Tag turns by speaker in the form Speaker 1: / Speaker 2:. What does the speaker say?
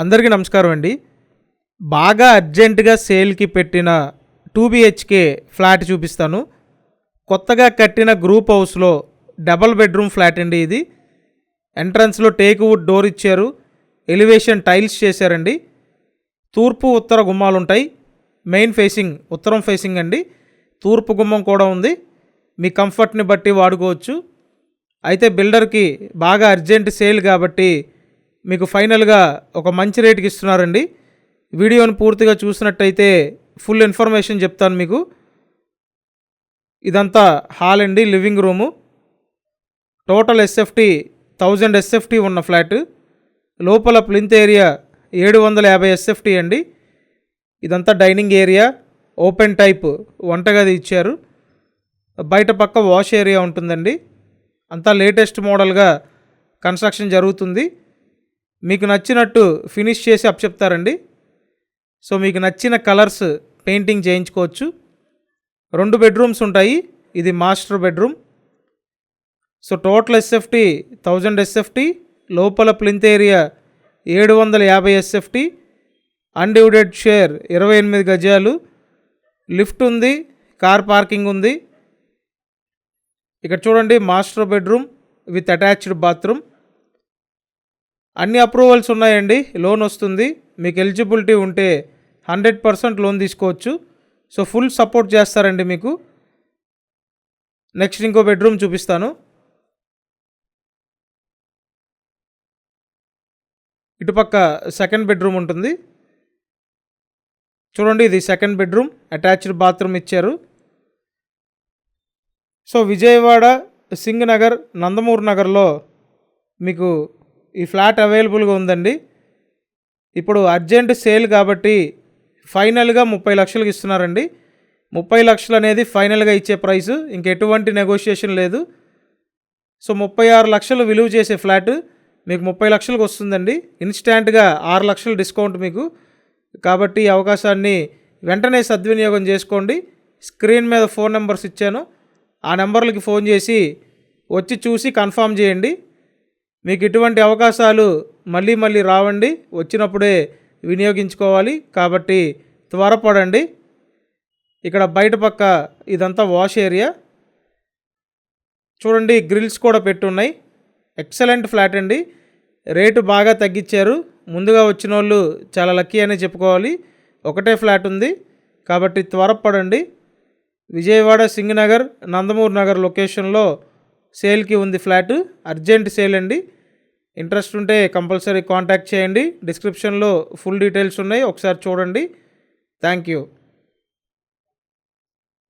Speaker 1: అందరికీ నమస్కారం అండి. బాగా అర్జెంటుగా సేల్కి పెట్టిన 2 BHK ఫ్లాట్ చూపిస్తాను. కొత్తగా కట్టిన గ్రూప్ హౌస్లో డబల్ బెడ్రూమ్ ఫ్లాట్ అండి ఇది. ఎంట్రన్స్లో టేక్ వుడ్ డోర్ ఇచ్చారు, ఎలివేషన్ టైల్స్ చేశారండి. తూర్పు ఉత్తర గుమ్మాలు ఉంటాయి. మెయిన్ ఫేసింగ్ ఉత్తరం ఫేసింగ్ అండి. తూర్పు గుమ్మం కూడా ఉంది. మీ కంఫర్ట్ని బట్టి వాడుకోవచ్చు. అయితే బిల్డర్కి బాగా అర్జెంట్ సేల్ కాబట్టి మీకు ఫైనల్గా ఒక మంచి రేటుకి ఇస్తున్నారండి. వీడియోని పూర్తిగా చూసినట్టయితే ఫుల్ ఇన్ఫర్మేషన్ చెప్తాను మీకు. ఇదంతా హాల్ అండి, living room. Total SFT 1000 SFT ఉన్న ఫ్లాట్. లోపల ప్లింత్ ఏరియా 750 SFT అండి. ఇదంతా డైనింగ్ ఏరియా, ఓపెన్ టైప్ వంటగది ఇచ్చారు. బయట పక్క వాష్ ఏరియా ఉంటుందండి. అంతా లేటెస్ట్ మోడల్గా కన్స్ట్రక్షన్ జరుగుతుంది. మీకు నచ్చినట్టు ఫినిష్ చేసి అప్పచెప్తారండి. సో మీకు నచ్చిన కలర్స్ పెయింటింగ్ చేయించుకోవచ్చు. 2 బెడ్రూమ్స్ ఉంటాయి. ఇది master bedroom. So total SFT 1000 SFT, లోపల plinth area 750 SFT, undivided share 28 గజాలు, లిఫ్ట్ ఉంది, కార్ పార్కింగ్ ఉంది. ఇక్కడ చూడండి, master bedroom with attached bathroom. అన్ని అప్రూవల్స్ ఉన్నాయండి. లోన్ వస్తుంది. మీకు ఎలిజిబిలిటీ ఉంటే 100% లోన్ తీసుకోవచ్చు. సో ఫుల్ సపోర్ట్ చేస్తారండి మీకు. నెక్స్ట్ ఇంకో బెడ్రూమ్ చూపిస్తాను. ఇటుపక్క సెకండ్ బెడ్రూమ్ ఉంటుంది. చూడండి, ఇది సెకండ్ బెడ్రూమ్, అటాచ్డ్ బాత్రూమ్ ఇచ్చారు. సో విజయవాడ, సింగ్ నగర్, నందమూరి నగర్లో మీకు ఈ ఫ్లాట్ అవైలబుల్గా ఉందండి. ఇప్పుడు అర్జెంట్ సేల్ కాబట్టి ఫైనల్గా 30 లక్షలకు ఇస్తున్నారండి. 30 లక్షలు అనేది ఫైనల్గా ఇచ్చే ప్రైసు, ఇంకెటువంటి నెగోషియేషన్ లేదు. సో 36 లక్షలు విలువ చేసే ఫ్లాట్ మీకు 30 లక్షలకు వస్తుందండి. ఇన్స్టాంట్గా 6 లక్షలు డిస్కౌంట్ మీకు. కాబట్టి ఈ అవకాశాన్ని వెంటనే సద్వినియోగం చేసుకోండి. స్క్రీన్ మీద ఫోన్ నెంబర్స్ ఇచ్చాను. ఆ నెంబర్లకి ఫోన్ చేసి వచ్చి చూసి కన్ఫామ్ చేయండి. మీకు ఇటువంటి అవకాశాలు మళ్ళీ మళ్ళీ రావండి. వచ్చినప్పుడే వినియోగించుకోవాలి. కాబట్టి త్వరపడండి. ఇక్కడ బయట పక్క ఇదంతా వాష్ ఏరియా. చూడండి, గ్రిల్స్ కూడా పెట్టున్నాయి. ఎక్సలెంట్ ఫ్లాట్ అండి. రేటు బాగా తగ్గించారు. ముందుగా వచ్చిన వాళ్ళు చాలా లక్కీ అనే చెప్పుకోవాలి. ఒకటే ఫ్లాట్ ఉంది కాబట్టి త్వరపడండి. విజయవాడ, సింగ్ నగర్, నందమూరి నగర్ లొకేషన్లో సేల్కి ఉంది ఫ్లాట్. అర్జెంట్ సేల్ అండి. ఇంట్రెస్ట్ ఉంటే కంపల్సరీ కాంటాక్ట్ చేయండి. డిస్క్రిప్షన్లో ఫుల్ డీటెయిల్స్ ఉన్నాయి, ఒకసారి చూడండి. Thank you.